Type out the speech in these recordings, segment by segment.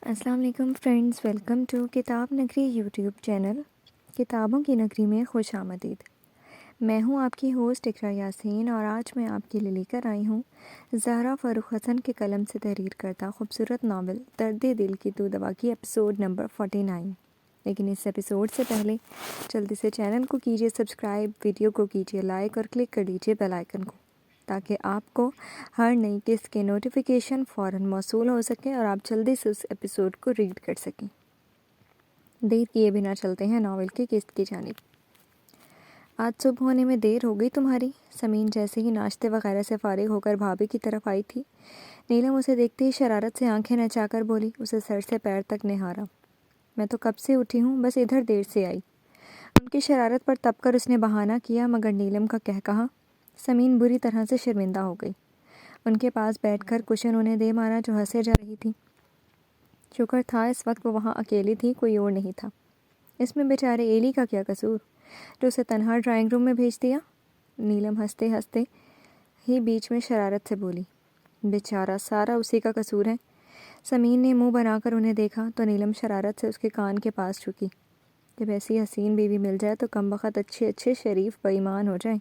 السلام علیکم friends, welcome to کتاب نگری یوٹیوب چینل کتابوں کی نگری میں خوش آمدید۔ میں ہوں آپ کی ہوسٹ اقرا یاسین، اور آج میں آپ کے لیے لے کر آئی ہوں زہرا فاروق حسن کے قلم سے تحریر کردہ خوبصورت ناول درد دل کی تو دوا کی ایپیسوڈ نمبر 49۔ لیکن اس ایپیسوڈ سے پہلے جلدی سے چینل کو کیجیے سبسکرائب، ویڈیو کو کیجیے لائک اور کلک کر دیجیے بیل آئکن کو، تاکہ آپ کو ہر نئی قسط کے نوٹیفیکیشن فوراً موصول ہو سکے اور آپ جلدی سے اس ایپیسوڈ کو ریڈ کر سکیں۔ دیر کیے بنا چلتے ہیں ناول کی قسط کی جانب۔ آج صبح ہونے میں دیر ہو گئی تمہاری؟ سمین جیسے ہی ناشتے وغیرہ سے فارغ ہو کر بھابھی کی طرف آئی تھی، نیلم اسے دیکھتے ہی شرارت سے آنکھیں نچا کر بولی، اسے سر سے پیر تک نہارا۔ میں تو کب سے اٹھی ہوں، بس ادھر دیر سے آئی۔ ان کی شرارت پر تپ کر اس نے بہانہ کیا، مگر نیلم کا کہا سمین بری طرح سے شرمندہ ہو گئی۔ ان کے پاس بیٹھ کر کشن انہیں دے مارا جو ہنسے جا رہی تھی۔ شکر تھا اس وقت وہ وہاں اکیلی تھی، کوئی اور نہیں تھا۔ اس میں بیچارے ایلی کا کیا قصور جو اسے تنہا ڈرائنگ روم میں بھیج دیا؟ نیلم ہنستے ہنستے ہی بیچ میں شرارت سے بولی، بیچارہ سارا اسی کا قصور ہے۔ سمین نے منہ بنا کر انہیں دیکھا تو نیلم شرارت سے اس کے کان کے پاس جھکی۔ جب ایسی حسین بیوی مل جائے تو کم بخت اچھے اچھے شریف بے ایمان ہو جائیں۔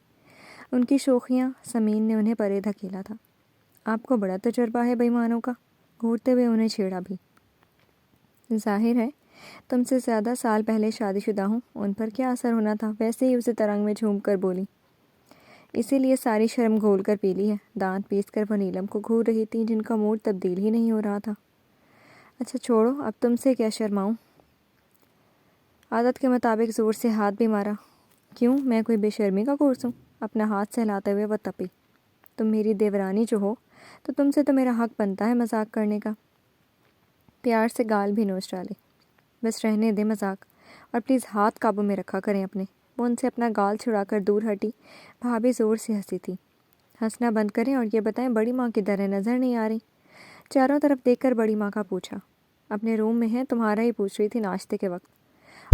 ان کی شوخیاں، سمین نے انہیں پرے دھکیلا تھا۔ آپ کو بڑا تجربہ ہے بے ایمانوں کا، گھورتے ہوئے انہیں چھیڑا بھی۔ ظاہر ہے تم سے زیادہ سال پہلے شادی شدہ ہوں، ان پر کیا اثر ہونا تھا؟ ویسے ہی اسے ترنگ میں جھوم کر بولی، اسی لیے ساری شرم گھول کر پی لی ہے۔ دانت پیس کر وہ نیلم کو گھور رہی تھی جن کا موڈ تبدیل ہی نہیں ہو رہا تھا۔ اچھا چھوڑو، اب تم سے کیا شرماؤں۔ عادت کے مطابق زور سے ہاتھ بھی مارا۔ کیوں، میں کوئی بے شرمی کا کورس ہوں؟ اپنا ہاتھ سہلاتے ہوئے وہ تپی، تم میری دیورانی جو ہو تو تم سے تو میرا حق بنتا ہے مذاق کرنے کا۔ پیار سے گال بھی نوچ ڈالے۔ بس رہنے دے مذاق، اور پلیز ہاتھ قابو میں رکھا کریں اپنے۔ وہ ان سے اپنا گال چھڑا کر دور ہٹی۔ بھابھی زور سے ہنسی تھی۔ ہنسنا بند کریں اور یہ بتائیں بڑی ماں کدھر ہے، نظر نہیں آ رہی؟ چاروں طرف دیکھ کر بڑی ماں کا پوچھا۔ اپنے روم میں ہے، تمہارا ہی پوچھ رہی تھی ناشتے کے وقت۔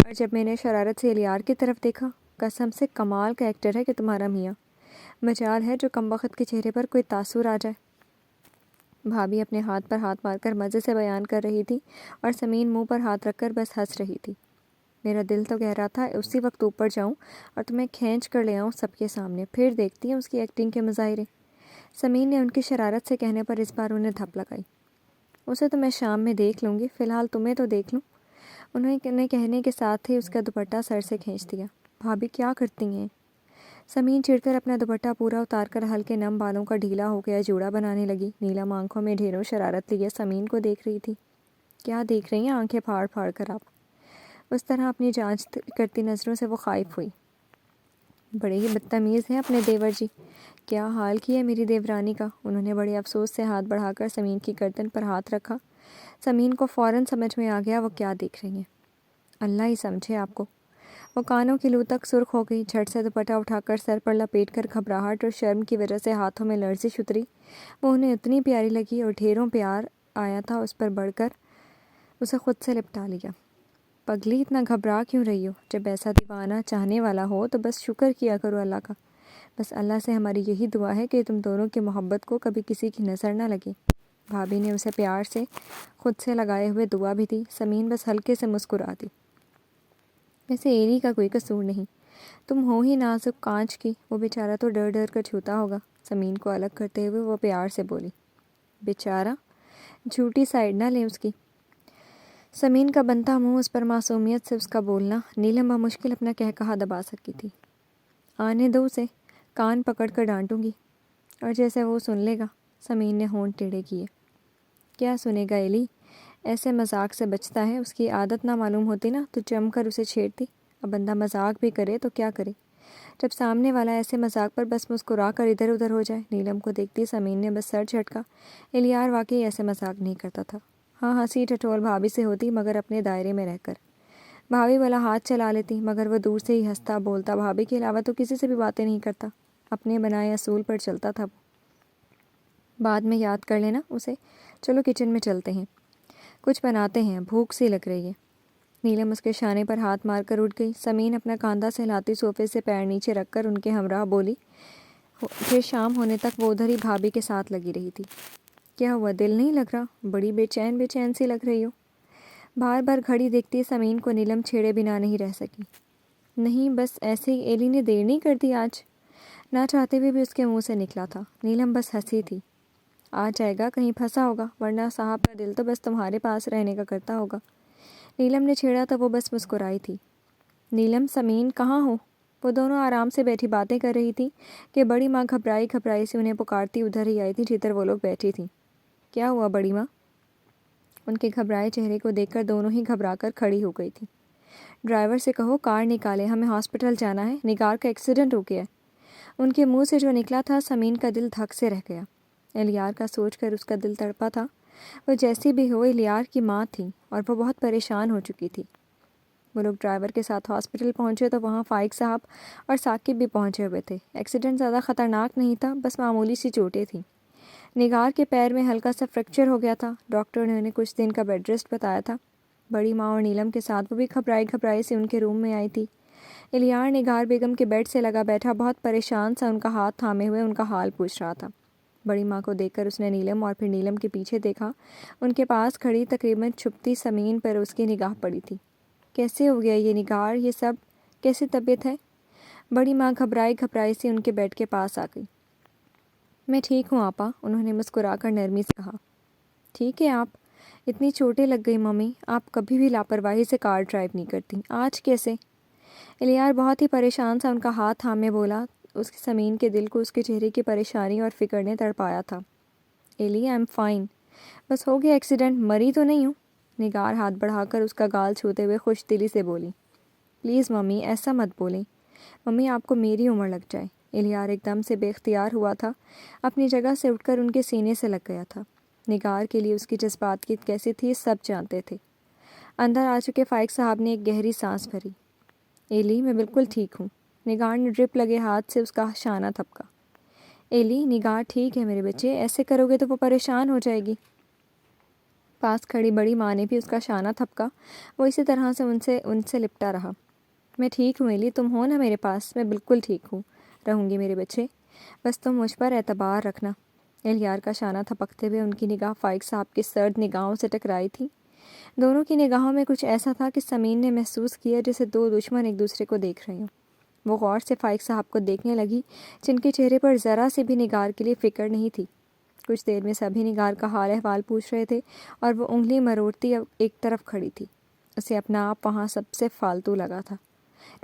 اور جب میں نے شرارت سے الیار کی طرف دیکھا، قسم سے کمال کا ایکٹر ہے کہ تمہارا میاں، مجال ہے جو کم بخت کے چہرے پر کوئی تاثر آ جائے۔ بھابھی اپنے ہاتھ پر ہاتھ مار کر مزے سے بیان کر رہی تھی اور سمین منہ پر ہاتھ رکھ کر بس ہنس رہی تھی۔ میرا دل تو کہہ رہا تھا اسی وقت اوپر جاؤں اور تمہیں کھینچ کر لے آؤں سب کے سامنے، پھر دیکھتی ہیں اس کی ایکٹنگ کے مظاہرے۔ سمین نے ان کی شرارت سے کہنے پر اس بار انہیں دھپ لگائی۔ اسے تو میں شام میں دیکھ لوں گی، فی الحال تمہیں تو دیکھ لوں۔ انہوں نے کہنے کے ساتھ ہی اس کا دوپٹہ سر سے کھینچ دیا۔ بھابھی کیا کرتی ہیں؟ سمین چڑھ کر اپنا دوپٹہ پورا اتار کر ہلکے نم بالوں کا ڈھیلا ہو گیا جوڑا بنانے لگی۔ نیلم آنکھوں میں ڈھیروں شرارت لیے سمین کو دیکھ رہی تھی۔ کیا دیکھ رہی ہیں آنکھیں پھاڑ پھاڑ کر آپ؟ اس طرح اپنی جانچ کرتی نظروں سے وہ خائف ہوئی۔ بڑے ہی بدتمیز ہیں اپنے دیور جی، کیا حال کیا میری دیورانی کا۔ انہوں نے بڑے افسوس سے ہاتھ بڑھا کر سمین کی گردن پر ہاتھ رکھا۔ سمین کو فوراً سمجھ میں آ گیا وہ کیا دیکھ رہی ہیں۔ اللہ ہی سمجھے آپ کو۔ وہ کانوں کی لو تک سرخ ہو گئی، جھٹ سے دوپٹہ اٹھا کر سر پر لپیٹ کر گھبراہٹ اور شرم کی وجہ سے ہاتھوں میں لرزش اتری۔ وہ انہیں اتنی پیاری لگی اور ڈھیروں پیار آیا تھا اس پر بڑھ کر اسے خود سے لپٹا لیا۔ پگلی اتنا گھبرا کیوں رہی ہو؟ جب ایسا دیوانہ چاہنے والا ہو تو بس شکر کیا کرو اللہ کا۔ بس اللہ سے ہماری یہی دعا ہے کہ تم دونوں کی محبت کو کبھی کسی کی نظر نہ لگے۔ بھابھی نے اسے پیار سے خود سے لگائے ہوئے دعا بھی دی۔ سمین بس ہلکے سے مسکرا دی۔ ویسے ایلی کا کوئی قصور نہیں، تم ہو ہی نازک کانچ کی، وہ بیچارہ تو ڈر ڈر کر چھوتا ہوگا۔ سمین کو الگ کرتے ہوئے وہ پیار سے بولی، بیچارہ، جھوٹی سائڈ نہ لیں اس کی۔ سمین کا بنتا منہ اس پر معصومیت سے اس کا بولنا، نیلم بمشکل اپنا کہا دبا سکی تھی۔ آنے دو اسے، کان پکڑ کر ڈانٹوں گی، اور جیسے وہ سن لے گا۔ سمین نے ہونٹ ٹیڑھے کیے۔ کیا سنے گا ایلی؟ ایسے مذاق سے بچتا ہے، اس کی عادت نہ معلوم ہوتی نا تو جم کر اسے چھیڑتی۔ اب بندہ مذاق بھی کرے تو کیا کرے جب سامنے والا ایسے مذاق پر بس مسکرا کر ادھر ادھر ہو جائے۔ نیلم کو دیکھتی سمین نے بس سر جھٹکا۔ الیار واقعی ایسے مذاق نہیں کرتا تھا۔ ہاں، ہنسی ٹھٹول بھابھی سے ہوتی مگر اپنے دائرے میں رہ کر۔ بھابھی والا ہاتھ چلا لیتی مگر وہ دور سے ہی ہنستا بولتا، بھابھی کے علاوہ تو کسی سے بھی باتیں نہیں کرتا، اپنے بنائے اصول پر چلتا تھا وہ۔ بعد میں یاد کر لینا اسے۔ چلو کچن میں چلتے ہیں، کچھ بناتے ہیں، بھوک سی لگ رہی ہے۔ نیلم اس کے شانے پر ہاتھ مار کر اٹھ گئی۔ سمین اپنا کاندھا سہلاتی صوفے سے پیر نیچے رکھ کر ان کے ہمراہ بولی۔ پھر شام ہونے تک وہ ادھر ہی بھابھی کے ساتھ لگی رہی تھی۔ کیا ہوا، دل نہیں لگ رہا؟ بڑی بے چین سی لگ رہی ہو۔ بار بار گھڑی دیکھتی سمین کو نیلم چھیڑے بنا نہیں رہ سکی۔ نہیں، بس ایسے ہی ایلی نے دیر نہیں کر دی آج؟ نہ چاہتے ہوئے بھی اس کے منہ سے نکلا تھا۔ نیلم بس ہنسی تھی۔ آ جائے گا، کہیں پھنسا ہوگا، ورنہ صاحب کا دل تو بس تمہارے پاس رہنے کا کرتا ہوگا۔ نیلم نے چھیڑا تو وہ بس مسکرائی تھی۔ نیلم، سمین کہاں ہو؟ وہ دونوں آرام سے بیٹھی باتیں کر رہی تھی کہ بڑی ماں گھبرائی گھبرائی سے انہیں پکارتی ادھر ہی آئی تھی جدھر وہ لوگ بیٹھی تھیں۔ کیا ہوا بڑی ماں؟ ان کے گھبرائے چہرے کو دیکھ کر دونوں ہی گھبرا کر کھڑی ہو گئی تھی۔ ڈرائیور سے کہو کار نکالے، ہمیں ہاسپٹل جانا ہے، نگار کا ایکسیڈنٹ ہو گیا ہے۔ ان کے منہ سے جو نکلا تھا سمین کا دل دھک سے رہ گیا۔ الیار کا سوچ کر اس کا دل تڑپا تھا۔ وہ جیسی بھی ہو الیار کی ماں تھی اور وہ بہت پریشان ہو چکی تھی۔ وہ لوگ ڈرائیور کے ساتھ ہاسپٹل پہنچے تو وہاں فائق صاحب اور ثاقب بھی پہنچے ہوئے تھے۔ ایکسیڈنٹ زیادہ خطرناک نہیں تھا، بس معمولی سی چوٹیں تھیں۔ نگار کے پیر میں ہلکا سا فریکچر ہو گیا تھا۔ ڈاکٹر نے انہیں کچھ دن کا بیڈ ریسٹ بتایا تھا۔ بڑی ماں اور نیلم کے ساتھ وہ بھی گھبرائی گھبرائی سے ان کے روم میں آئی تھی۔ الیار نگار بیگم کے بیڈ سے لگا بیٹھا بہت پریشان سا ان کا ہاتھ تھامے ہوئے ان کا حال پوچھ رہا تھا۔ بڑی ماں کو دیکھ کر اس نے نیلم اور پھر نیلم کے پیچھے دیکھا۔ ان کے پاس کھڑی تقریباً چھپتی سمین پر اس کی نگاہ پڑی تھی۔ کیسے ہو گیا یہ نگار؟ یہ سب کیسی طبیعت ہے؟ بڑی ماں گھبرائی گھبرائی سے ان کے بیڈ کے پاس آ گئی۔ میں ٹھیک ہوں آپا، انہوں نے مسکرا کر نرمی سے کہا۔ ٹھیک ہے آپ؟ اتنی چوٹیں لگ گئی ممی، آپ کبھی بھی لاپرواہی سے کار ڈرائیو نہیں کرتی، آج کیسے؟ الیار بہت ہی پریشان سا ان کا ہاتھ تھامے بولا۔ اس کی سمین کے دل کو اس کے چہرے کی پریشانی اور فکر نے تڑپایا تھا۔ ایلی، آئی ایم فائن، بس ہو گیا ایکسیڈنٹ، مری تو نہیں ہوں؟ نگار ہاتھ بڑھا کر اس کا گال چھوتے ہوئے خوش دلی سے بولی۔ پلیز ممی ایسا مت بولیں، ممی آپ کو میری عمر لگ جائے۔ الیار ایک دم سے بے اختیار ہوا تھا، اپنی جگہ سے اٹھ کر ان کے سینے سے لگ گیا تھا۔ نگار کے لیے اس کی جذبات کی کیسی تھی سب جانتے تھے۔ اندر آ چکے فائق صاحب نے ایک گہری سانس بھری۔ ایلی، میں بالکل ٹھیک ہوں۔ نگار نے ڈرپ لگے ہاتھ سے اس کا شانہ تھپکا۔ ایلی، نگار ٹھیک ہے میرے بچے، ایسے کرو گے تو وہ پریشان ہو جائے گی۔ پاس کھڑی بڑی ماں نے بھی اس کا شانہ تھپکا۔ وہ اسی طرح سے ان سے لپٹا رہا۔ میں ٹھیک ہوں ایلی، تم ہو نا میرے پاس، میں بالکل ٹھیک ہوں، رہوں گی میرے بچے، بس تم مجھ پر اعتبار رکھنا۔ الیار کا شانہ تھپکتے ہوئے ان کی نگاہ فائق صاحب کی سرد نگاہوں سے ٹکرائی تھی۔ دونوں کی نگاہوں میں کچھ ایسا تھا کہ سمین نے محسوس کیا جیسے دو دشمن ایک دوسرے کو دیکھ رہے ہوں۔ وہ غور سے فائق صاحب کو دیکھنے لگی جن کے چہرے پر ذرا سی بھی نگار کے لیے فکر نہیں تھی۔ کچھ دیر میں سبھی نگار کا حال احوال پوچھ رہے تھے اور وہ انگلی مروڑتی ایک طرف کھڑی تھی۔ اسے اپنا آپ وہاں سب سے فالتو لگا تھا۔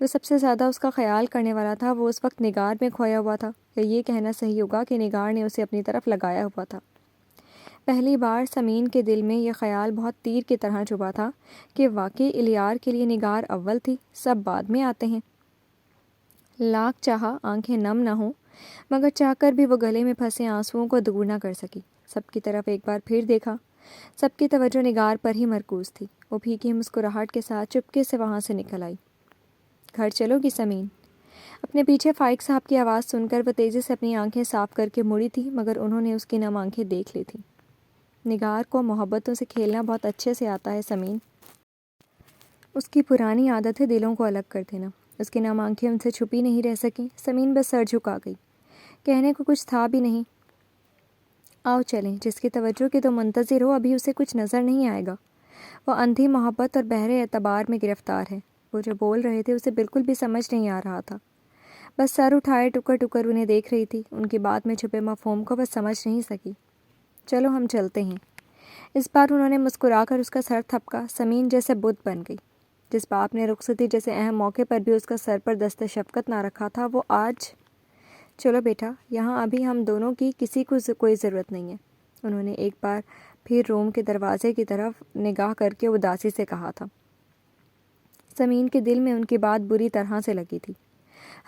جو سب سے زیادہ اس کا خیال کرنے والا تھا وہ اس وقت نگار میں کھویا ہوا تھا، کہ یہ کہنا صحیح ہوگا کہ نگار نے اسے اپنی طرف لگایا ہوا تھا۔ پہلی بار سمین کے دل میں یہ خیال بہت تیر کی طرح چبھا تھا کہ واقعی الیار کے لیے نگار اول تھی، سب بعد میں آتے ہیں۔ لاکھ چاہا آنکھیں نم نہ ہوں، مگر چاہ کر بھی وہ گلے میں پھنسے آنسوؤں کو دور نہ کر سکی۔ سب کی طرف ایک بار پھر دیکھا، سب کی توجہ نگار پر ہی مرکوز تھی۔ وہ پھیکی مسکراہٹ کے ساتھ چپکے سے وہاں سے نکل آئی۔ گھر چلو گی سمین؟ اپنے پیچھے فائق صاحب کی آواز سن کر وہ تیزی سے اپنی آنکھیں صاف کر کے مڑی تھی، مگر انہوں نے اس کی نم آنکھیں دیکھ لی تھیں۔ نگار کو محبتوں سے کھیلنا بہت اچھے سے آتا ہے سمین، اس کی پرانی عادت ہے دلوں کو الگ کر دینا۔ اس کی نم آنکھیں ان سے چھپی نہیں رہ سکیں۔ سمین بس سر جھکا گئی، کہنے کو کچھ تھا بھی نہیں۔ آؤ چلیں، جس کی توجہ کے تو منتظر ہو ابھی اسے کچھ نظر نہیں آئے گا۔ وہ اندھی محبت اور بہرے اعتبار میں گرفتار ہے۔ وہ جو بول رہے تھے اسے بالکل بھی سمجھ نہیں آ رہا تھا، بس سر اٹھائے ٹکر ٹکر انہیں دیکھ رہی تھی۔ ان کی بات میں چھپے مفہوم کو بس سمجھ نہیں سکی۔ چلو ہم چلتے ہیں۔ اس بار انہوں نے مسکرا کر اس کا سر تھپکا۔ سمین جیسے بت بن گئی۔ جس باپ نے رخصتی جیسے اہم موقع پر بھی اس کا سر پر دست شفقت نہ رکھا تھا وہ آج… چلو بیٹا، یہاں ابھی ہم دونوں کی کسی کو کوئی ضرورت نہیں ہے، انہوں نے ایک بار پھر روم کے دروازے کی طرف نگاہ کر کے اداسی سے کہا تھا۔ سمین کے دل میں ان کی بات بری طرح سے لگی تھی۔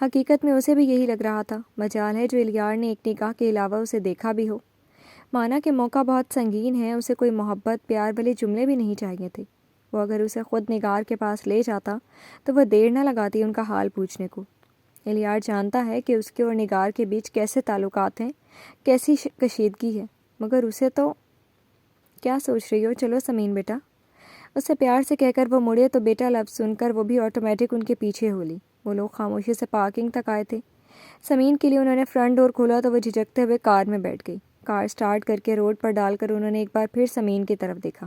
حقیقت میں اسے بھی یہی لگ رہا تھا۔ مجال ہے جو الیار نے ایک نگاہ کے علاوہ اسے دیکھا بھی ہو۔ مانا کہ موقع بہت سنگین ہے، اسے کوئی محبت پیار والے جملے بھی نہیں چاہیے تھے۔ وہ اگر اسے خود نگار کے پاس لے جاتا تو وہ دیر نہ لگاتی ان کا حال پوچھنے کو۔ الیار جانتا ہے کہ اس کے اور نگار کے بیچ کیسے تعلقات ہیں، کیسی کشیدگی ہے، مگر اسے تو… کیا سوچ رہی ہو؟ چلو سمین بیٹا، اسے پیار سے کہہ کر وہ مڑے تو بیٹا لفظ سن کر وہ بھی آٹومیٹک ان کے پیچھے ہو لی۔ وہ لوگ خاموشی سے پارکنگ تک آئے تھے۔ سمین کے لیے انہوں نے فرنٹ ڈور کھولا تو وہ جھجکتے ہوئے کار میں بیٹھ گئی۔ کار سٹارٹ کر کے روڈ پر ڈال کر انہوں نے ایک بار پھر سمین کی طرف دیکھا۔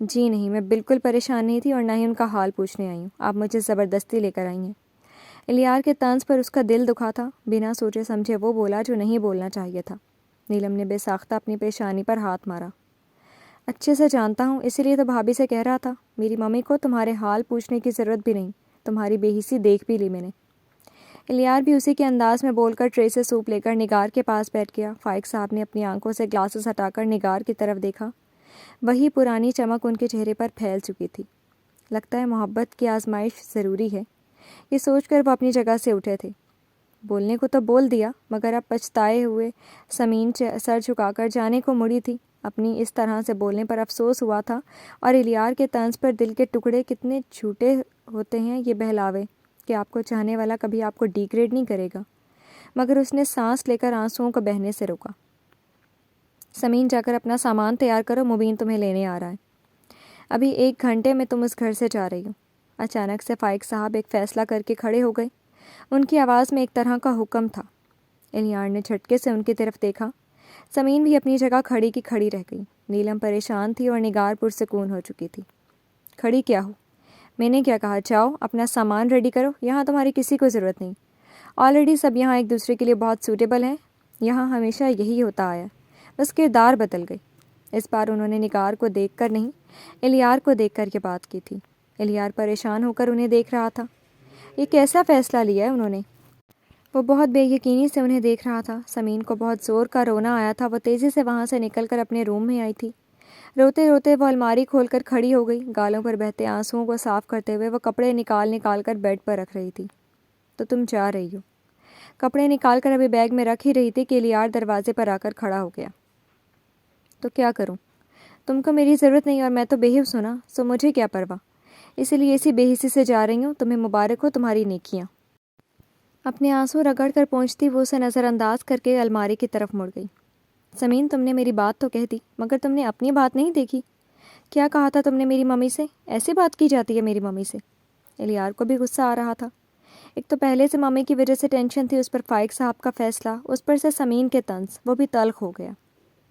جی نہیں، میں بالکل پریشان نہیں تھی اور نہ ہی ان کا حال پوچھنے آئی ہوں، آپ مجھے زبردستی لے کر آئی ہیں۔ الیار کے طنز پر اس کا دل دکھا تھا، بنا سوچے سمجھے وہ بولا جو نہیں بولنا چاہیے تھا۔ نیلم نے بے ساختہ اپنی پیشانی پر ہاتھ مارا۔ اچھے سے جانتا ہوں، اسی لیے تو بھابھی سے کہہ رہا تھا، میری ممی کو تمہارے حال پوچھنے کی ضرورت بھی نہیں، تمہاری بے حسی دیکھ بھی لی میں نے۔ الیار بھی اسی کے انداز میں بول کر ٹرے سے سوپ لے کر نگار کے پاس بیٹھ گیا۔ فائق صاحب نے اپنی آنکھوں سے گلاسز ہٹا کر نگار کی طرف دیکھا، وہی پرانی چمک ان کے چہرے پر پھیل چکی تھی۔ لگتا ہے محبت کی آزمائش ضروری ہے، یہ سوچ کر وہ اپنی جگہ سے اٹھے تھے۔ بولنے کو تو بول دیا، مگر اب پچھتائے ہوئے سمین سر جھکا کر جانے کو مڑی تھی۔ اپنی اس طرح سے بولنے پر افسوس ہوا تھا، اور الیار کے طنز پر دل کے ٹکڑے کتنے جھوٹے ہوتے ہیں یہ بہلاوے کہ آپ کو چاہنے والا کبھی آپ کو ڈیگریڈ نہیں کرے گا۔ مگر اس نے سانس لے کر آنسوؤں کو بہنے سے روکا۔ سمین جا کر اپنا سامان تیار کرو، مبین تمہیں لینے آ رہا ہے، ابھی 1 گھنٹے میں تم اس گھر سے جا رہی ہو۔ اچانک سے فائق صاحب ایک فیصلہ کر کے کھڑے ہو گئے۔ ان کی آواز میں ایک طرح کا حکم تھا۔ الیار نے جھٹکے سے ان کی طرف دیکھا۔ سمین بھی اپنی جگہ کھڑی کی کھڑی رہ گئی۔ نیلم پریشان تھی اور نگار پرسکون ہو چکی تھی۔ کھڑی کیا ہو؟ میں نے کیا کہا؟ جاؤ اپنا سامان ریڈی کرو، یہاں تمہاری کسی کو ضرورت نہیں۔ آلریڈی سب یہاں ایک دوسرے کے لیے بہت سوٹیبل ہیں، یہاں ہمیشہ یہی ہوتا آیا، بس کردار بدل گئی۔ اس بار انہوں نے نگار کو دیکھ کر نہیں، الیار کو دیکھ کر یہ بات کی تھی۔ الیار پریشان ہو کر انہیں دیکھ رہا تھا۔ یہ کیسا فیصلہ لیا ہے انہوں نے؟ وہ بہت بے یقینی سے انہیں دیکھ رہا تھا۔ سمین کو بہت زور کا رونا آیا تھا، وہ تیزی سے وہاں سے نکل کر اپنے روم میں آئی تھی۔ روتے روتے وہ الماری کھول کر کھڑی ہو گئی، گالوں پر بہتے آنسوؤں کو صاف کرتے ہوئے وہ کپڑے نکال کر بیڈ پر رکھ رہی تھی۔ تو تم جا رہی ہو؟ کپڑے نکال کر ابھی بیگ میں رکھ ہی رہی تھی کہ الیار دروازے پر آ کر کھڑا ہو گیا۔ تو کیا کروں؟ تم کو میری ضرورت نہیں اور میں تو بے حوص ہوں نا، سو مجھے کیا پرواہ، اسی لیے اسی بے حسی سے جا رہی ہوں۔ تمہیں مبارک ہو تمہاری نیکیاں۔ اپنے آنسو رگڑ کر پہنچتی وہ اسے نظر انداز کر کے الماری کی طرف مڑ گئی۔ سمین تم نے میری بات تو کہہ دی، مگر تم نے اپنی بات نہیں دیکھی۔ کیا کہا تھا تم نے میری ممی سے؟ ایسی بات کی جاتی ہے میری ممی سے؟ الیار کو بھی غصہ آ رہا تھا۔ ایک تو پہلے سے ممی کی وجہ سے ٹینشن تھی، اس پر فائق صاحب کا فیصلہ، اس پر سے سمین کے طنز، وہ بھی تلخ ہو گیا۔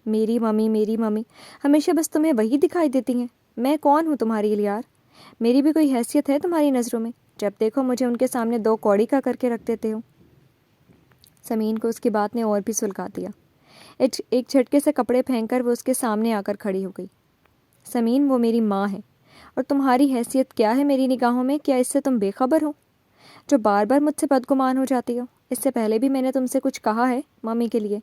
میری ممی ہمیشہ بس تمہیں وہی دکھائی دیتی ہیں۔ میں کون ہوں تمہاری الیار؟ میری بھی کوئی حیثیت ہے تمہاری نظروں میں؟ جب دیکھو مجھے ان کے سامنے 2 کوڑی کا کر کے رکھ دیتے ہو۔ سمین کو اس کی بات نے اور بھی سلگا دیا۔ ایک جھٹکے سے کپڑے پھینک کر وہ اس کے سامنے آ کر کھڑی ہو گئی۔ سمین وہ میری ماں ہے، اور تمہاری حیثیت کیا ہے میری نگاہوں میں؟ کیا اس سے تم بے خبر ہو جو بار بار مجھ سے بدگمان ہو جاتی ہو؟ اس سے پہلے بھی میں نے تم سے کچھ کہا ہے ممی کے لیے؟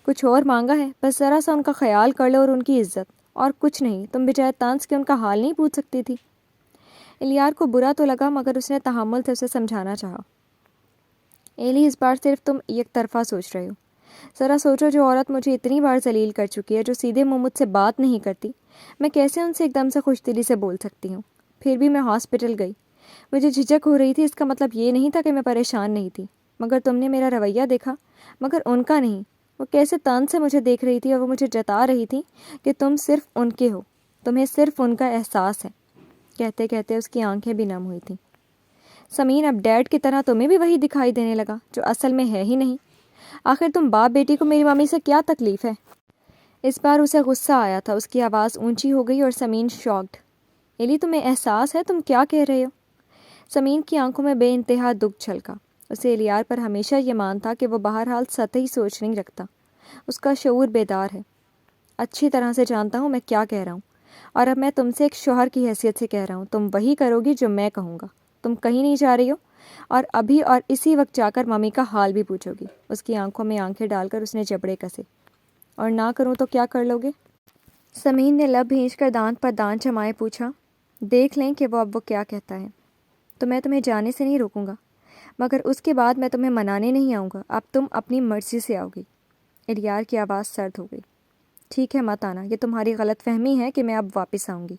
کچھ اور مانگا ہے؟ بس ذرا سا ان کا خیال کر لو اور ان کی عزت، اور کچھ نہیں۔ تم بجائے طنز کے ان کا حال نہیں پوچھ سکتی تھی؟ الیار کو برا تو لگا، مگر اس نے تحمل سے اسے سمجھانا چاہا۔ ایلی اس بار صرف تم یک طرفہ سوچ رہے ہو۔ ذرا سوچو، جو عورت مجھے اتنی بار ذلیل کر چکی ہے، جو سیدھے منہ مجھ سے بات نہیں کرتی، میں کیسے ان سے ایک دم سے خوش دلی سے بول سکتی ہوں؟ پھر بھی میں ہاسپٹل گئی، مجھے جھجک ہو رہی تھی، اس کا مطلب یہ نہیں تھا کہ میں پریشان نہیں تھی۔ مگر تم نے میرا رویہ دیکھا، مگر ان کا نہیں۔ وہ کیسے طنز سے مجھے دیکھ رہی تھی، اور وہ مجھے جتا رہی تھی کہ تم صرف ان کے ہو، تمہیں صرف ان کا احساس ہے۔ کہتے کہتے اس کی آنکھیں بھی نم ہوئی تھیں۔ سمین اب ڈیڈ کی طرح تمہیں بھی وہی دکھائی دینے لگا جو اصل میں ہے ہی نہیں۔ آخر تم باپ بیٹی کو میری ممی سے کیا تکلیف ہے؟ اس بار اسے غصہ آیا تھا، اس کی آواز اونچی ہو گئی اور سمین شاکڈ۔ ایلی تمہیں احساس ہے؟ تم کیا کہہ رہے ہو؟ سمین کی آنکھوں میں بے انتہا دکھ چھلکا۔ اسے الیار پر ہمیشہ یہ مان تھا کہ وہ بہرحال سطحی سوچ نہیں رکھتا، اس کا شعور بیدار ہے۔ اچھی طرح سے جانتا ہوں میں کیا کہہ رہا ہوں، اور اب میں تم سے ایک شوہر کی حیثیت سے کہہ رہا ہوں، تم وہی کرو گی جو میں کہوں گا۔ تم کہیں نہیں جا رہی ہو، اور ابھی اور اسی وقت جا کر ممی کا حال بھی پوچھو گی۔ اس کی آنکھوں میں آنکھیں ڈال کر اس نے جبڑے کسے۔ اور نہ کروں تو کیا کر لو گے؟ سمین نے لب بھینچ کر دانت پر دانت جمائے پوچھا۔ دیکھ لیں کہ وہ کیا کہتا ہے۔ تو میں تمہیں جانے سے نہیں روکوں گا، مگر اس کے بعد میں تمہیں منانے نہیں آؤں گا، اب تم اپنی مرضی سے آؤ گی۔ الیار کی آواز سرد ہو گئی۔ ٹھیک ہے مت آنا، یہ تمہاری غلط فہمی ہے کہ میں اب واپس آؤں گی۔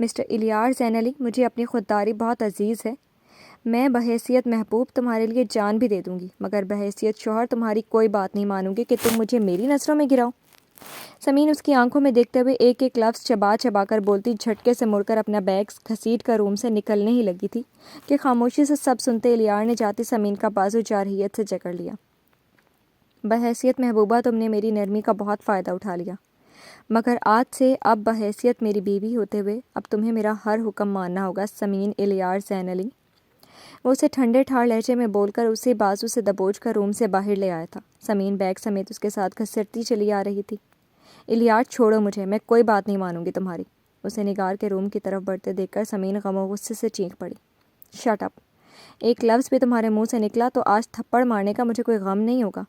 مسٹر الیار زین علی، مجھے اپنی خودداری بہت عزیز ہے، میں بحیثیت محبوب تمہارے لیے جان بھی دے دوں گی، مگر بحیثیت شوہر تمہاری کوئی بات نہیں مانوں گی کہ تم مجھے میری نظروں میں گراؤ۔ سمین اس کی آنکھوں میں دیکھتے ہوئے ایک ایک لفظ چبا چبا کر بولتی جھٹکے سے مڑ کر اپنا بیگ گھسیٹ کر روم سے نکلنے ہی لگی تھی کہ خاموشی سے سب سنتے الیار نے جاتی سمین کا بازو جارحیت سے جکڑ لیا۔ بحیثیت محبوبہ، تم نے میری نرمی کا بہت فائدہ اٹھا لیا، مگر آج سے اب بحیثیت میری بیوی ہوتے ہوئے اب تمہیں میرا ہر حکم ماننا ہوگا سمین الیار زین علی۔ وہ اسے ٹھنڈے ٹھار لہجے میں بول کر اسی بازو سے دبوچ کر روم سے باہر لے آیا تھا۔ سمین بیگ سمیت اس کے ساتھ گھسٹتی چلی آ رہی تھی۔ الیار چھوڑو مجھے، میں کوئی بات نہیں مانوں گی تمہاری۔ اسے نگار کے روم کی طرف بڑھتے دیکھ کر سمین غم و غصے سے چینخ پڑی۔ شٹ اپ، ایک لفظ بھی تمہارے منہ سے نکلا تو آج تھپڑ مارنے کا مجھے کوئی غم نہیں ہوگا۔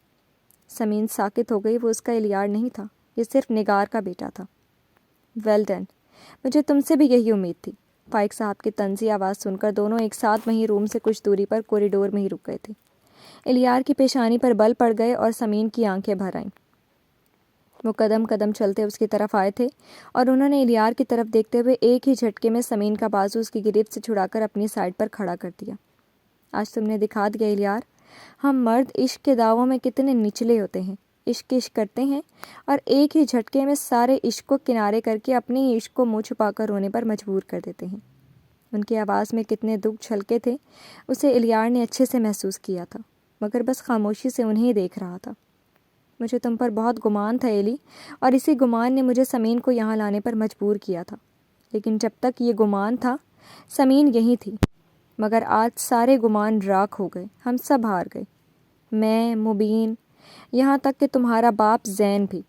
سمین ساکت ہو گئی۔ وہ اس کا الیار نہیں تھا، یہ صرف نگار کا بیٹا تھا۔ ویل ڈن، مجھے تم سے بھی یہی امید تھی۔ فائق صاحب کی طنزی آواز سن کر دونوں ایک ساتھ وہیں روم سے کچھ دوری پر کوریڈور میں ہی رک گئے تھے۔ الیار کی پیشانی پر بل پڑ گئے اور سمین کی آنکھیں بھر آئیں۔ وہ قدم قدم چلتے اس کی طرف آئے تھے اور انہوں نے الیار کی طرف دیکھتے ہوئے ایک ہی جھٹکے میں سمین کا بازو اس کی گرفت سے چھڑا کر اپنی سائڈ پر کھڑا کر دیا۔ آج تم نے دکھا دیا الیار، ہم مرد عشق کے دعووں میں کتنے نچلے ہوتے ہیں۔ عشق کرتے ہیں اور ایک ہی جھٹکے میں سارے عشق کو کنارے کر کے اپنے ہی عشق کو منہ چھپا کر رونے پر مجبور کر دیتے ہیں۔ ان کی آواز میں کتنے دکھ چھلکے تھے اسے الیار نے اچھے سے محسوس کیا تھا، مگر بس خاموشی سے انہیں دیکھ رہا تھا۔ مجھے تم پر بہت گمان تھا ایلی، اور اسی گمان نے مجھے سمین کو یہاں لانے پر مجبور کیا تھا، لیکن جب تک یہ گمان تھا سمین یہی تھی۔ مگر آج سارے گمان راکھ ہو گئے، ہم سب ہار گئے، میں، مبین، یہاں تک کہ تمہارا باپ زین بھی۔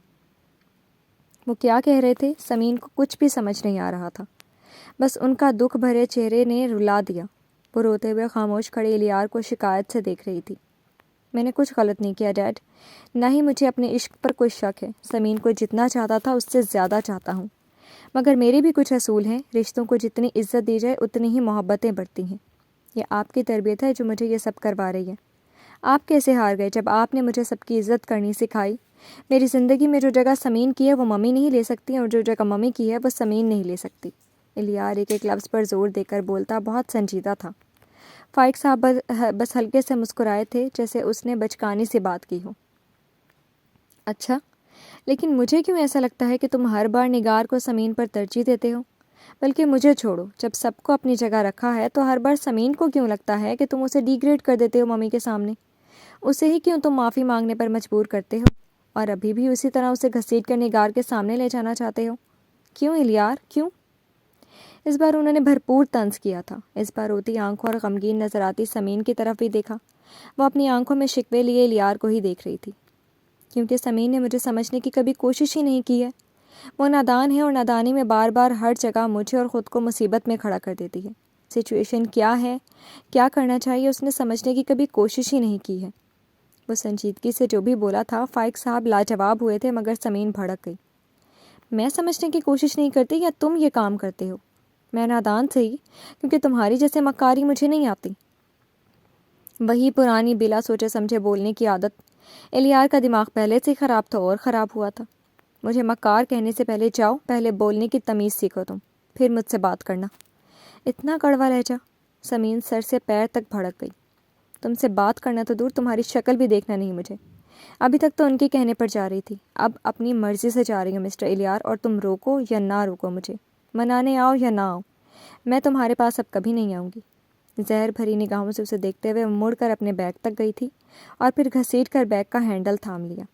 وہ کیا کہہ رہے تھے سمین کو کچھ بھی سمجھ نہیں آ رہا تھا، بس ان کا دکھ بھرے چہرے نے رلا دیا۔ وہ روتے ہوئے خاموش کھڑے الیار کو شکایت سے دیکھ رہی تھی۔ میں نے کچھ غلط نہیں کیا ڈیڈ، نہ ہی مجھے اپنے عشق پر کوئی شک ہے۔ سمین کو جتنا چاہتا تھا اس سے زیادہ چاہتا ہوں، مگر میرے بھی کچھ اصول ہیں۔ رشتوں کو جتنی عزت دی جائے اتنی ہی محبتیں بڑھتی ہیں۔ یہ آپ کی تربیت ہے جو مجھے یہ سب کروا رہی ہے۔ آپ کیسے ہار گئے جب آپ نے مجھے سب کی عزت کرنی سکھائی؟ میری زندگی میں جو جگہ سمین کی ہے وہ ممی نہیں لے سکتی، اور جو جگہ ممی کی ہے وہ سمین نہیں لے سکتی۔ الیار ایک ایک لفظ پر زور دے کر بولتا بہت سنجیدہ تھا۔ فائق صاحب بس ہلکے سے مسکرائے تھے جیسے اس نے بچکانی سی بات کی ہو۔ اچھا، لیکن مجھے کیوں ایسا لگتا ہے کہ تم ہر بار نگار کو سمین پر ترجیح دیتے ہو؟ بلکہ مجھے چھوڑو، جب سب کو اپنی جگہ رکھا ہے تو ہر بار سمین کو کیوں لگتا ہے کہ تم اسے ڈی گریڈ کر دیتے ہو ممی کے سامنے؟ اسے ہی کیوں تم معافی مانگنے پر مجبور کرتے ہو، اور ابھی بھی اسی طرح اسے گھسیٹ کر نگار کے سامنے لے جانا چاہتے ہو؟ کیوں الیار، کیوں؟ اس بار انہوں نے بھرپور طنز کیا تھا۔ اس بار روتی آنکھوں اور غمگین نظر آتی سمین کی طرف بھی دیکھا۔ وہ اپنی آنکھوں میں شکوے لیے الیار کو ہی دیکھ رہی تھی۔ کیونکہ سمین نے مجھے سمجھنے کی کبھی کوشش ہی نہیں کی ہے۔ وہ نادان ہے اور نادانی میں بار بار ہر جگہ مجھے اور خود کو مصیبت میں کھڑا کر دیتی ہے۔ سچویشن کیا ہے، کیا کرنا چاہیے، اس نے سمجھنے کی کبھی کوشش ہی نہیں کی ہے۔ وہ سنجیدگی سے جو بھی بولا تھا فائق صاحب لاجواب ہوئے تھے، مگر سمین بھڑک گئی۔ میں سمجھنے کی کوشش نہیں کرتی یا تم یہ کام کرتے ہو؟ میں نادان سے ہی، کیونکہ تمہاری جیسے مکاری مجھے نہیں آتی۔ وہی پرانی بلا سوچے سمجھے بولنے کی عادت۔ الیار کا دماغ پہلے سے خراب تھا اور خراب ہوا تھا۔ مجھے مکار کہنے سے پہلے جاؤ، پہلے بولنے کی تمیز سیکھو تم، پھر مجھ سے بات کرنا۔ اتنا کڑوا لہجہ؟ سمین سر سے پیر تک بھڑک گئی۔ تم سے بات کرنا تو دور، تمہاری شکل بھی دیکھنا نہیں مجھے۔ ابھی تک تو ان کے کہنے پر جا رہی تھی، اب اپنی مرضی سے جا رہی ہوں مسٹر الیار، اور تم روکو یا نہ روکو مجھے، منانے آؤ یا نہ آؤ، میں تمہارے پاس اب کبھی نہیں آؤں گی۔ زہر بھری نگاہوں سے اسے دیکھتے ہوئے مڑ کر اپنے بیگ تک گئی تھی اور پھر گھسیٹ کر بیگ کا ہینڈل تھام لیا۔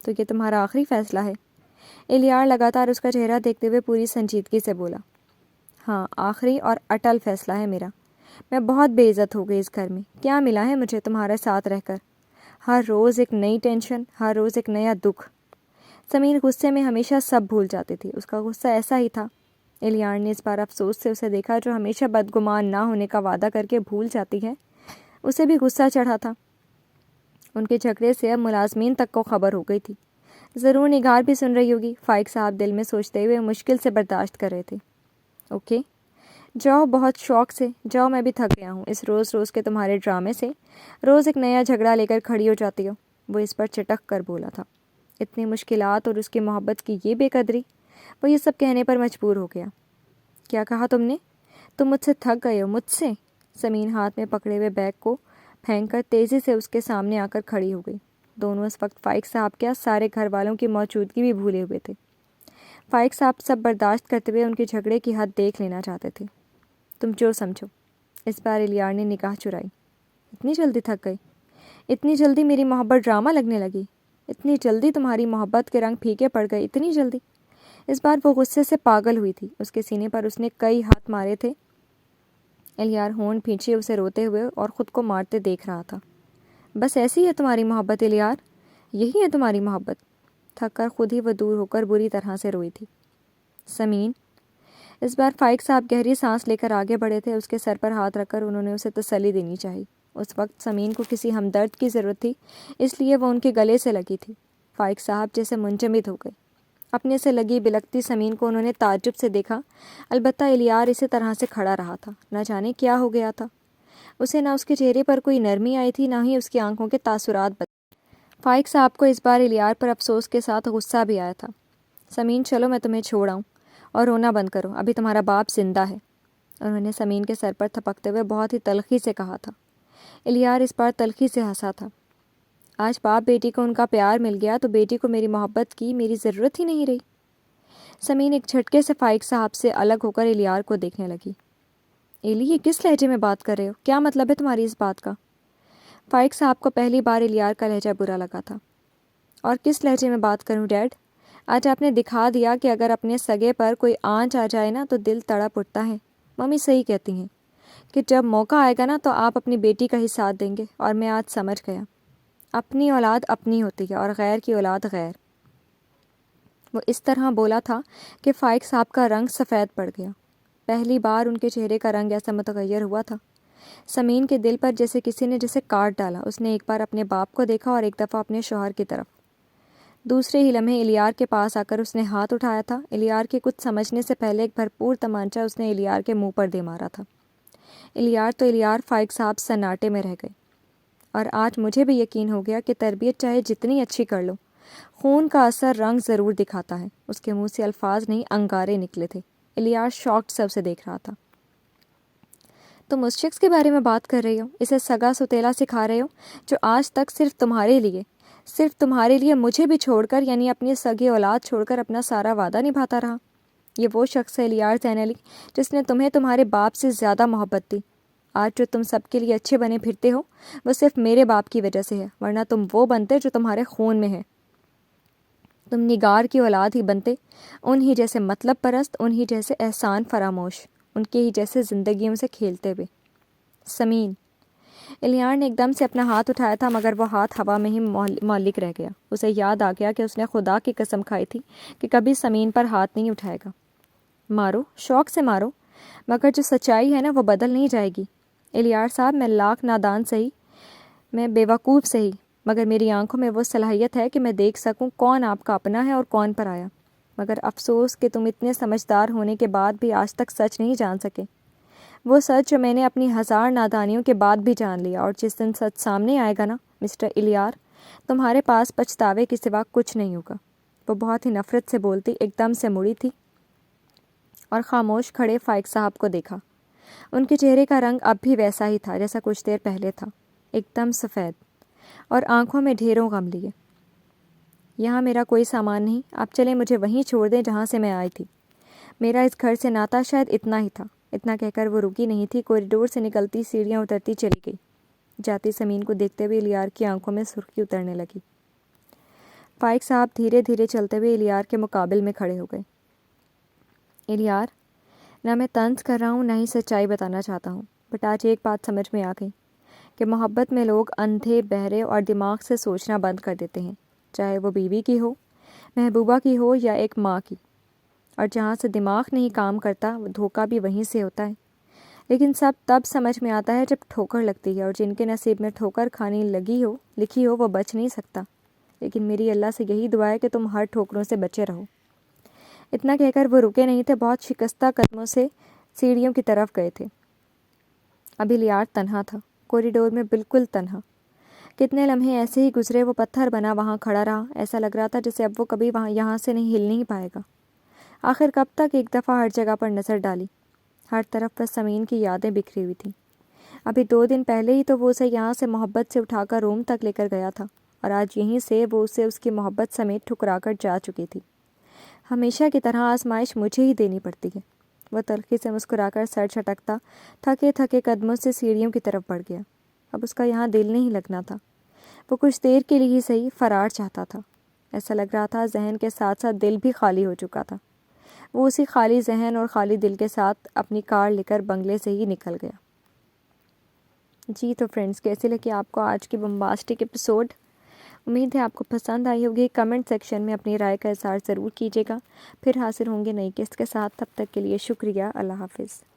تو یہ تمہارا آخری فیصلہ ہے؟ الیار لگاتار اس کا چہرہ دیکھتے ہوئے پوری سنجیدگی سے بولا۔ ہاں، آخری اور اٹل فیصلہ ہے میرا۔ میں بہت بے عزت ہو گئی اس گھر میں۔ کیا ملا ہے مجھے تمہارے ساتھ رہ کر؟ ہر روز ایک نئی ٹینشن، ہر روز ایک نیا دکھ۔ سمین غصے میں ہمیشہ سب بھول جاتی تھی، اس کا غصہ ایسا ہی تھا۔ الیار نے اس بار افسوس سے اسے دیکھا، جو ہمیشہ بدگمان نہ ہونے کا وعدہ کر کے بھول جاتی ہے۔ اسے بھی غصہ چڑھا تھا۔ ان کے جھگڑے سے اب ملازمین تک کو خبر ہو گئی تھی۔ ضرور نگار بھی سن رہی ہوگی، فائق صاحب دل میں سوچتے ہوئے مشکل سے برداشت کر رہے تھے۔ اوکے، جاؤ، بہت شوق سے جاؤ، میں بھی تھک گیا ہوں اس روز روز کے تمہارے ڈرامے سے۔ روز ایک نیا جھگڑا لے کر کھڑی ہو جاتی ہو۔ وہ اس پر چٹک کر بولا تھا۔ اتنی مشکلات اور اس کی محبت کی یہ بے قدری۔ وہ یہ سب کہنے پر مجبور ہو گیا۔ کیا کہا تم نے؟ تم مجھ سے تھک گئے ہو؟ مجھ سے؟ سمین ہاتھ میں پکڑے ہوئے بیگ کو پھینک کر تیزی سے اس کے سامنے آ کر کھڑی ہو گئی۔ دونوں اس وقت فائق صاحب کیا سارے گھر والوں کی موجودگی بھی بھولے ہوئے تھے۔ فائق صاحب سب برداشت کرتے ہوئے ان کے جھگڑے کی حد دیکھ لینا چاہتے تھے۔ تم جو سمجھو۔ اس بار الیار نے نگاہ چرائی۔ اتنی جلدی تھک گئی؟ اتنی جلدی میری محبت ڈرامہ لگنے لگی؟ اتنی جلدی تمہاری محبت کے رنگ پھیکے پڑ گئے؟ اتنی جلدی؟ اس بار وہ غصے سے پاگل ہوئی تھی۔ اس کے سینے پر اس نے کئی ہاتھ مارے تھے۔ الیار ہونٹ پھینچے اسے روتے ہوئے اور خود کو مارتے دیکھ رہا تھا۔ بس ایسی ہے تمہاری محبت الیار، یہی ہے تمہاری محبت؟ تھک کر خود ہی وہ دور ہو کر بری طرح سے روئی تھی۔ سمین، اس بار فائق صاحب گہری سانس لے کر آگے بڑھے تھے۔ اس کے سر پر ہاتھ رکھ کر انہوں نے اسے تسلی دینی چاہی۔ اس وقت سمین کو کسی ہمدرد کی ضرورت تھی، اس لیے وہ ان کے گلے سے لگی تھی۔ فائق صاحب جیسے منجمد ہو گئے۔ اپنے سے لگی بلکتی سمین کو انہوں نے تعجب سے دیکھا، البتہ الیار اسی طرح سے کھڑا رہا تھا۔ نہ جانے کیا ہو گیا تھا اسے، نہ اس کے چہرے پر کوئی نرمی آئی تھی، نہ ہی اس کی آنکھوں کے تاثرات بدلے۔ فائق صاحب کو اس بار الیار پر افسوس کے ساتھ غصہ بھی آیا تھا۔ سمین چلو میں تمہیں چھوڑ آؤں اور رونا بند کرو، ابھی تمہارا باپ زندہ ہے، انہوں نے سمین کے سر پر تھپکتے ہوئے بہت ہی تلخی سے کہا تھا۔ الیار اس بار تلخی سے ہنسا تھا۔ آج باپ بیٹی کو ان کا پیار مل گیا تو بیٹی کو میری محبت کی میری ضرورت ہی نہیں رہی۔ سمین ایک جھٹکے سے فائق صاحب سے الگ ہو کر الیار کو دیکھنے لگی۔ ایلی، یہ کس لہجے میں بات کر رہے ہو؟ کیا مطلب ہے تمہاری اس بات کا؟ فائق صاحب کو پہلی بار الیار کا لہجہ برا لگا تھا۔ اور کس لہجے میں بات کروں ڈیڈ؟ آج آپ نے دکھا دیا کہ اگر اپنے سگے پر کوئی آنچ آ جائے نا تو دل تڑپ اٹھتا ہے۔ ممی صحیح کہتی ہیں کہ جب موقع آئے گا نا تو آپ اپنی بیٹی کا ہی ساتھ دیں گے، اور میں آج سمجھ گیا، اپنی اولاد اپنی ہوتی ہے اور غیر کی اولاد غیر۔ وہ اس طرح بولا تھا کہ فائق صاحب کا رنگ سفید پڑ گیا۔ پہلی بار ان کے چہرے کا رنگ ایسا متغیر ہوا تھا۔ سمین کے دل پر جیسے کسی نے جیسے کاٹ ڈالا۔ اس نے ایک بار اپنے باپ کو دیکھا اور ایک دفعہ اپنے شوہر کی طرف۔ دوسرے ہی لمحے الیار کے پاس آ کر اس نے ہاتھ اٹھایا تھا۔ الیار کے کچھ سمجھنے سے پہلے ایک بھرپور تمانچہ اس نے الیار کے منہ پر دے مارا تھا۔ الیار تو الیار، فائق صاحب سناٹے میں رہ گئے۔ اور آج مجھے بھی یقین ہو گیا کہ تربیت چاہے جتنی اچھی کر لو، خون کا اثر رنگ ضرور دکھاتا ہے۔ اس کے منہ سے الفاظ نہیں انگارے نکلے تھے۔ الیار شاکڈ سے اسے دیکھ رہا تھا۔ تم اس شخص کے بارے میں بات کر رہی ہو، اسے سگا ستیلا سکھا رہے ہو جو آج تک صرف تمہارے لیے مجھے بھی چھوڑ کر، یعنی اپنی سگی اولاد چھوڑ کر اپنا سارا وعدہ نبھاتا رہا۔ یہ وہ شخص ہے الیار زین علی جس نے تمہیں تمہارے باپ سے زیادہ محبت دی۔ آج جو تم سب کے لیے اچھے بنے پھرتے ہو وہ صرف میرے باپ کی وجہ سے ہے، ورنہ تم وہ بنتے جو تمہارے خون میں ہے۔ تم نگار کی اولاد ہی بنتے، انہی جیسے مطلب پرست، انہی جیسے احسان فراموش، ان کے ہی جیسے زندگیوں سے کھیلتے ہوئے۔ سمین، الیار نے ایک دم سے اپنا ہاتھ اٹھایا تھا مگر وہ ہاتھ ہوا میں ہی معلق رہ گیا۔ اسے یاد آ گیا کہ اس نے خدا کی قسم کھائی تھی کہ کبھی سمین پر ہاتھ نہیں اٹھائے گا۔ مارو، شوق سے مارو، مگر جو سچائی ہے نا وہ بدل نہیں جائے گی۔ الیار صاحب، میں لاکھ نادان سہی، میں بے وقوف سہی، مگر میری آنکھوں میں وہ صلاحیت ہے کہ میں دیکھ سکوں کون آپ کا اپنا ہے اور کون پرایا۔ مگر افسوس کہ تم اتنے سمجھدار ہونے کے بعد بھی آج تک سچ نہیں جان سکے، وہ سچ جو میں نے اپنی 1000 نادانیوں کے بعد بھی جان لیا۔ اور جس دن سچ سامنے آئے گا نا مسٹر الیار، تمہارے پاس پچھتاوے کے سوا کچھ نہیں ہوگا۔ وہ بہت ہی نفرت سے بولتی ایک دم سے مڑی تھی اور خاموش کھڑے فائق صاحب کو دیکھا۔ ان کے چہرے کا رنگ اب بھی ویسا ہی تھا جیسا کچھ دیر پہلے تھا، ایک دم سفید، اور آنکھوں میں ڈھیروں غم لیے۔ یہاں میرا کوئی سامان نہیں، آپ چلیں مجھے وہیں چھوڑ دیں جہاں سے میں آئی تھی۔ میرا اس گھر سے ناتا شاید اتنا ہی تھا۔ اتنا کہہ کر وہ رکی نہیں تھی، کوریڈور سے نکلتی سیڑھیاں اترتی چلی گئی۔ جاتی سمین کو دیکھتے ہوئے الیار کی آنکھوں میں سرخی اترنے لگی۔ فائق صاحب دھیرے دھیرے چلتے ہوئے الیار کے مقابل میں کھڑے ہو گئے۔ الیار، نہ میں طنز کر رہا ہوں نہ ہی سچائی بتانا چاہتا ہوں، بٹ آج ایک بات سمجھ میں آ گئی کہ محبت میں لوگ اندھے، بہرے اور دماغ سے سوچنا بند کر دیتے ہیں، چاہے وہ بیوی کی ہو، محبوبہ کی ہو یا ایک ماں کی۔ اور جہاں سے دماغ نہیں کام کرتا وہ دھوکہ بھی وہیں سے ہوتا ہے۔ لیکن سب تب سمجھ میں آتا ہے جب ٹھوکر لگتی ہے، اور جن کے نصیب میں ٹھوکر کھانی لکھی ہو وہ بچ نہیں سکتا۔ لیکن میری اللہ سے یہی دعا ہے کہ تم ہر ٹھوکروں سے بچے رہو۔ اتنا کہہ کر وہ رکے نہیں تھے، بہت شکستہ قدموں سے سیڑھیوں کی طرف گئے تھے۔ ابھی الیار تنہا تھا، کوریڈور میں بالکل تنہا۔ کتنے لمحے ایسے ہی گزرے، وہ پتھر بنا وہاں کھڑا رہا، ایسا لگ رہا تھا جیسے اب وہ کبھی یہاں سے ہل نہیں پائے گا۔ آخر کب تک؟ ایک دفعہ ہر جگہ پر نظر ڈالی، ہر طرف پر سمین کی یادیں بکھری ہوئی تھیں۔ ابھی 2 دن پہلے ہی تو وہ اسے یہاں سے محبت سے اٹھا کر روم تک لے کر گیا تھا، اور آج یہیں سے وہ اسے اس کی محبت سمیت ٹھکرا کر جا چکی تھی۔ ہمیشہ کی طرح آزمائش مجھے ہی دینی پڑتی ہے۔ وہ تلخی سے مسکرا کر سر جھٹکتا تھکے تھکے قدموں سے سیڑھیوں کی طرف بڑھ گیا۔ اب اس کا یہاں دل نہیں لگنا تھا۔ وہ کچھ دیر کے لیے ہی صحیح فرار چاہتا تھا۔ ایسا لگ رہا تھا ذہن کے ساتھ ساتھ دل بھی خالی ہو چکا تھا۔ وہ اسی خالی ذہن اور خالی دل کے ساتھ اپنی کار لے کر بنگلے سے ہی نکل گیا۔ جی تو فرینڈس، کیسے لگی آپ کو آج کی بمباسٹک ایپیسوڈ؟ امید ہے آپ کو پسند آئی ہوگی۔ کمنٹ سیکشن میں اپنی رائے کا اظہار ضرور کیجیے گا۔ پھر حاضر ہوں گے نئی قسط کے ساتھ، تب تک کے لیے شکریہ۔ اللہ حافظ۔